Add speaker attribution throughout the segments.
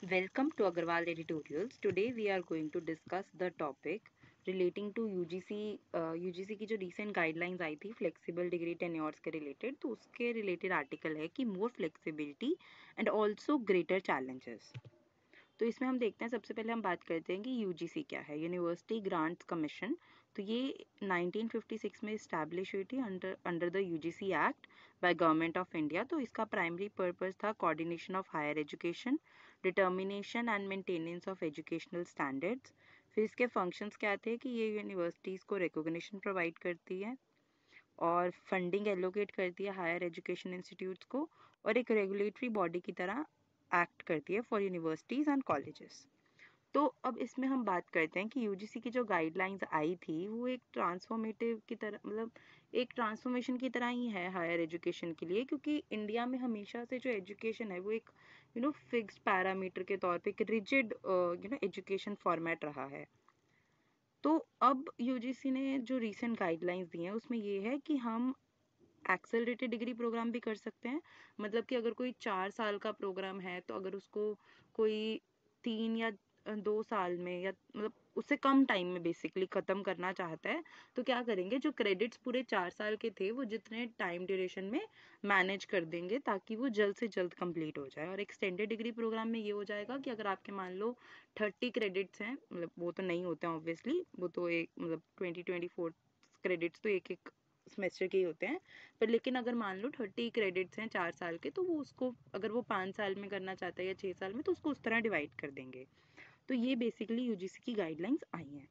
Speaker 1: Welcome to Agarwal Editorials. Today we are going to discuss the topic relating to UGC की जो recent guidelines आई थी flexible degree tenures के related, तो उसके related article है कि more flexibility and also greater challenges. तो इसमें हम देखते हैं, सबसे पहले हम बात करते हैं कि यूजीसी क्या है, यूनिवर्सिटी ग्रांट्स कमीशन। तो ये 1956 में इस्टेब्लिश हुई थी under the UGC act by government of India. तो इसका प्राइमरी पर्पस था coordination of higher education, determination and maintenance of educational standards. फिर इसके फंक्शंस क्या थे कि ये यूनिवर्सिटीज़ को रिकॉग्निशन प्रोवाइड करती है और फंडिंग एलोकेट करती है हायर एजुकेशन इंस्टीट्यूट्स को, और एक रेगुलेटरी बॉडी की तरह एक्ट करती है फॉर यूनिवर्सिटीज़ एंड कॉलेजेस। तो अब इसमें हम बात करते हैं कि यूजीसी की जो गाइडलाइंस आई थी वो एक ट्रांसफॉर्मेटिव की तरह, मतलब एक ट्रांसफॉर्मेशन की तरह ही है हायर एजुकेशन के लिए, क्योंकि इंडिया में हमेशा से जो एजुकेशन है वो एक फिक्स्ड पैरामीटर के तौर पे एक रिजिड एजुकेशन फॉर्मेट रहा है। तो अब यूजीसी ने जो रीसेंट गाइडलाइंस दी हैं उसमें ये है कि हम एक्सेलरेटेड डिग्री प्रोग्राम भी कर सकते हैं। मतलब कि अगर कोई 4 साल का प्रोग्राम है तो अगर उसको कोई 3 या 2 साल में या मतलब उससे कम टाइम में बेसिकली ख़त्म करना चाहता है, तो क्या करेंगे, जो क्रेडिट्स पूरे 4 साल के थे वो जितने टाइम ड्यूरेशन में मैनेज कर देंगे ताकि वो जल्द से जल्द कंप्लीट हो जाए। और एक्सटेंडेड डिग्री प्रोग्राम में ये हो जाएगा कि अगर आपके मान लो 30 क्रेडिट्स हैं, मतलब वो तो नहीं होते हैं ऑब्वियसली, वो तो एक मतलब 20-24 क्रेडिट्स तो एक एक सेमेस्टर के ही होते हैं, पर लेकिन अगर मान लो 30 क्रेडिट्स हैं 4 साल के, तो वो उसको अगर वो 5 साल में करना चाहता है या 6 साल में, तो उसको उस तरह डिवाइड कर देंगे। तो ये बेसिकली यूजीसी की गाइडलाइंस आई हैं।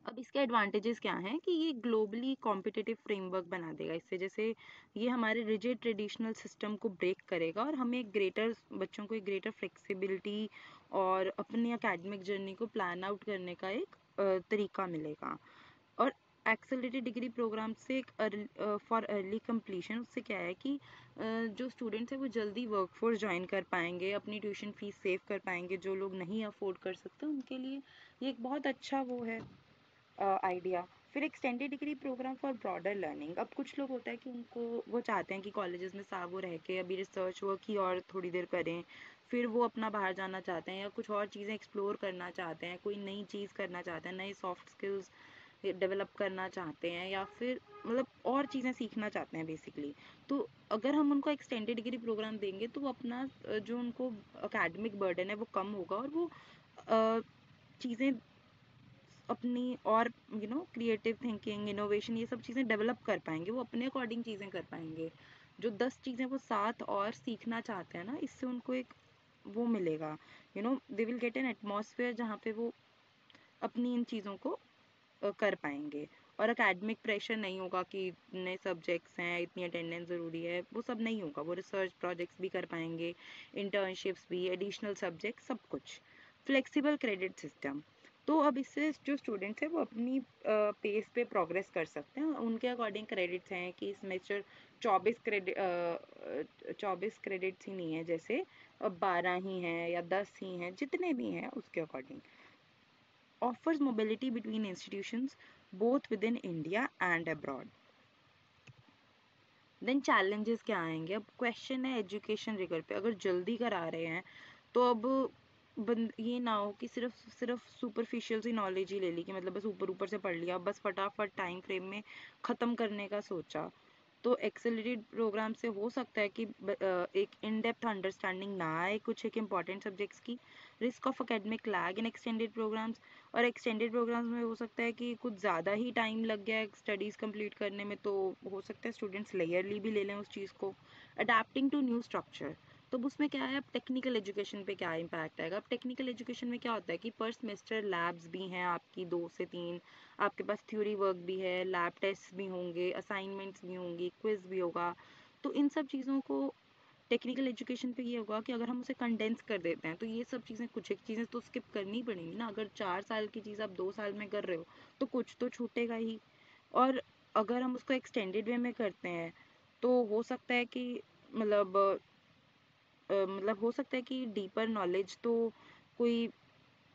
Speaker 1: अब इसके एडवांटेजेस क्या हैं कि ये ग्लोबली कॉम्पिटिटिव फ्रेमवर्क बना देगा इससे, जैसे ये हमारे रिजिड ट्रेडिशनल सिस्टम को ब्रेक करेगा और हमें एक ग्रेटर बच्चों को एक ग्रेटर फ्लेक्सिबिलिटी और अपनी एकेडमिक जर्नी को प्लान आउट करने का एक तरीका मिलेगा। और एक्सेलरेटेड डिग्री प्रोग्राम से फॉर अर्ली कंप्लीशन, उससे क्या है कि जो स्टूडेंट्स हैं वो जल्दी वर्कफोर्स ज्वाइन कर पाएंगे, अपनी ट्यूशन फीस सेव कर पाएंगे। जो लोग नहीं अफोर्ड कर सकते उनके लिए ये एक बहुत अच्छा वो है आइडिया। फिर extended degree programme for broader learning. अब कुछ लोग होता है कि उनको वो चाहते हैं कि कॉलेजेस में वो रह के अभी रिसर्च वर्क ही और थोड़ी देर करें, फिर वो अपना बाहर जाना चाहते हैं या कुछ और चीज़ें एक्सप्लोर करना चाहते हैं, कोई नई चीज़ करना चाहते हैं, नए सॉफ्ट स्किल्स डेवलप करना चाहते हैं या फिर मतलब और चीज़ें सीखना चाहते हैं बेसिकली। तो अगर हम उनको एक्सटेंडेड डिग्री प्रोग्राम देंगे तो वो अपना जो उनको एकेडमिक बर्डन है वो कम होगा और वो चीज़ें अपनी और क्रिएटिव थिंकिंग, इनोवेशन, ये सब चीज़ें डेवलप कर पाएंगे, वो अपने अकॉर्डिंग चीज़ें कर पाएंगे। जो 10 चीज़ें वो साथ और सीखना चाहते हैं ना, इससे उनको एक वो मिलेगा, they will get an atmosphere जहाँ पे वो अपनी इन चीज़ों को कर पाएंगे। और एकेडमिक प्रेशर नहीं होगा कि नए सब्जेक्ट्स हैं, इतनी अटेंडेंस ज़रूरी है, वो सब नहीं होगा। वो रिसर्च प्रोजेक्ट्स भी कर पाएंगे, इंटर्नशिप्स भी, एडिशनल सब्जेक्ट, सब कुछ। Flexible credit system. तो अब इससे जो स्टूडेंट्स हैं वो अपनी पेस पे प्रोग्रेस कर सकते हैं। उनके अकॉर्डिंग क्रेडिट्स हैं कि सेमेस्टर 24 क्रेडिट्स ही नहीं है, जैसे अब 12 ही हैं या 10 ही हैं, जितने भी हैं उसके according. offers mobility between institutions both within India and abroad. Then challenges क्या आएंगे। अब क्वेश्चन है एजुकेशन रिगर पे, अगर जल्दी करा रहे हैं तो अब ये ना हो कि सिर्फ सुपरफिशियल सी नॉलेज ही ले ली, कि मतलब बस ऊपर ऊपर से पढ़ लिया, बस फटाफट टाइम फ्रेम में ख़त्म करने का सोचा। तो एक्सेलरेटेड प्रोग्राम से हो सकता है कि एक इन डेप्थ अंडरस्टैंडिंग ना आए कुछ एक इम्पॉर्टेंट सब्जेक्ट्स की। Risk of academic lag in extended programmes. और एक्सटेंडेड प्रोग्राम्स में हो सकता है कि कुछ ज़्यादा ही टाइम लग गया स्टडीज़ कंप्लीट करने में, तो हो सकता है स्टूडेंट्स लेयरली भी ले लें उस चीज़ को। Adapting to new structure. तो उसमें क्या है, अब टेक्निकल एजुकेशन पे क्या इम्पैक्ट आएगा। अब टेक्निकल एजुकेशन में क्या होता है कि पर सेमेस्टर लैब्स भी हैं आपकी 2 से 3, आपके पास थ्योरी वर्क भी है, लैब टेस्ट भी होंगे, असाइनमेंट्स भी होंगी, क्विज भी होगा। तो इन सब चीज़ों को टेक्निकल एजुकेशन पे ये होगा कि अगर हम उसे कंडेंस कर देते हैं तो ये सब चीज़ें, कुछ एक चीज़ें तो स्किप करनी पड़ेंगी ना। अगर 4 साल की चीज़ आप 2 साल में कर रहे हो तो कुछ तो छूटेगा ही। और अगर हम उसको एक्सटेंडेड वे में करते हैं तो हो सकता है कि मतलब हो सकता है कि डीपर नॉलेज तो कोई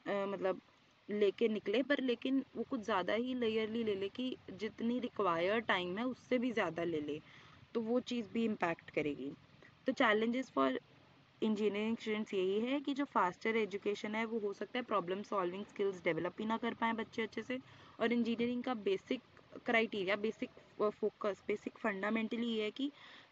Speaker 1: मतलब लेके निकले, पर लेकिन वो कुछ ज़्यादा ही लेयरली ले ले कि जितनी रिक्वायर्ड टाइम है उससे भी ज़्यादा ले ले, तो वो चीज़ भी इम्पैक्ट करेगी। तो चैलेंजेस फॉर इंजीनियरिंग स्टूडेंट्स यही है कि जो फास्टर एजुकेशन है वो हो सकता है प्रॉब्लम सॉल्विंग स्किल्स डेवलप ही ना कर पाए बच्चे अच्छे से, और इंजीनियरिंग का basic criteria, basic focus, basic fundamentally ये है कि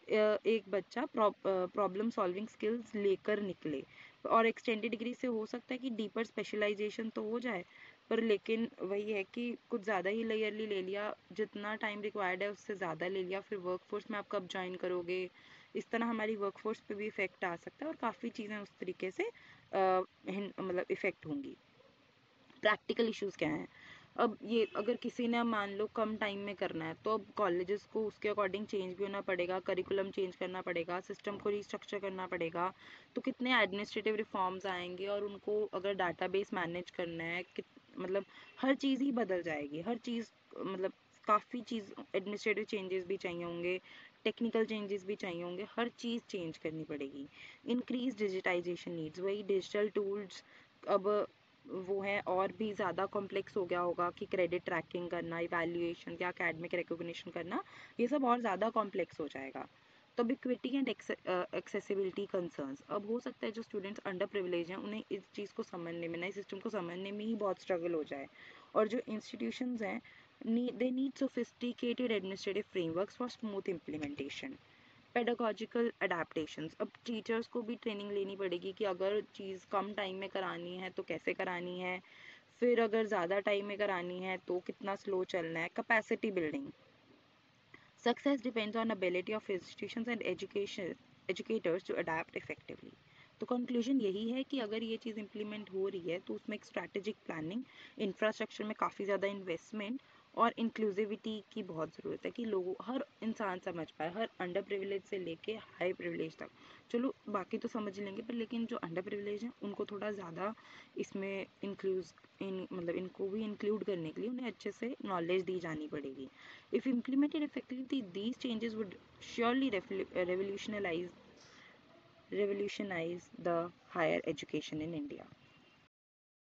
Speaker 1: एक बच्चा प्रॉब्लम सॉल्विंग स्किल्स लेकर निकले। और एक्सटेंडेड डिग्री से हो सकता है कि डीपर स्पेशलाइजेशन तो हो जाए, पर लेकिन वही है कि कुछ ज़्यादा ही लेयरली ले लिया, जितना टाइम रिक्वायर्ड है उससे ज़्यादा ले लिया, फिर वर्कफोर्स में आप कब ज्वाइन करोगे, इस तरह हमारी वर्कफोर्स पे भी इफेक्ट आ सकता है और काफ़ी चीज़ें उस तरीके से मतलब इफेक्ट होंगी। प्रैक्टिकल इश्यूज क्या हैं? अब ये अगर किसी ने मान लो कम टाइम में करना है, तो अब कॉलेजेस को उसके अकॉर्डिंग चेंज भी होना पड़ेगा, करिकुलम चेंज करना पड़ेगा, सिस्टम को रिस्ट्रक्चर करना पड़ेगा, तो कितने एडमिनिस्ट्रेटिव रिफॉर्म्स आएंगे, और उनको अगर डाटाबेस मैनेज करना है मतलब हर चीज़ ही बदल जाएगी, हर चीज़ मतलब काफ़ी चीज़, एडमिनिस्ट्रेटिव चेंजेस भी चाहिए होंगे, टेक्निकल चेंजेस भी चाहिए होंगे, हर चीज़ चेंज करनी पड़ेगी। इंक्रीज डिजिटाइजेशन नीड्स, वही डिजिटल टूल्स अब वो है और भी ज़्यादा कॉम्प्लेक्स हो गया होगा कि क्रेडिट ट्रैकिंग करना, इवैल्यूएशन या एकेडमिक रिकॉग्निशन करना, ये सब और ज़्यादा कॉम्प्लेक्स हो जाएगा। तो अब इक्विटी एंड एक्सेसिबिलिटी कंसर्न्स, अब हो सकता है जो स्टूडेंट्स अंडर प्रिविलेज हैं उन्हें इस चीज़ को समझने में, नए सिस्टम को समझने में ही बहुत स्ट्रगल हो जाए, और जो इंस्टीट्यूशंस हैं they need sophisticated administrative frameworks for smooth implementation. Pedagogical adaptations, अब टीचर्स को भी ट्रेनिंग लेनी पड़ेगी कि अगर चीज़ कम टाइम में करानी है तो कैसे करानी है, फिर अगर ज़्यादा टाइम में करानी है तो कितना स्लो चलना है। Capacity building, success depends on ability of institutions and educators to adapt effectively. तो कंक्लूजन यही है कि अगर ये चीज़ इम्प्लीमेंट हो रही है तो उसमें एक स्ट्रैटेजिक प्लानिंग, इंफ्रास्ट्रक्चर में काफ़ी ज़्यादा इन्वेस्टमेंट और इंक्लूसिविटी की बहुत ज़रूरत है कि लोगों, हर इंसान समझ पाए, हर अंडर प्रिविलेज से लेके हाई प्रिविलेज तक। चलो बाकी तो समझ लेंगे, पर लेकिन जो अंडर प्रिविलेज हैं उनको थोड़ा ज़्यादा इसमें मतलब इनको भी इंक्लूड करने के लिए उन्हें अच्छे से नॉलेज दी जानी पड़ेगी। If implemented effectively, these changes would surely revolutionize the higher education in India.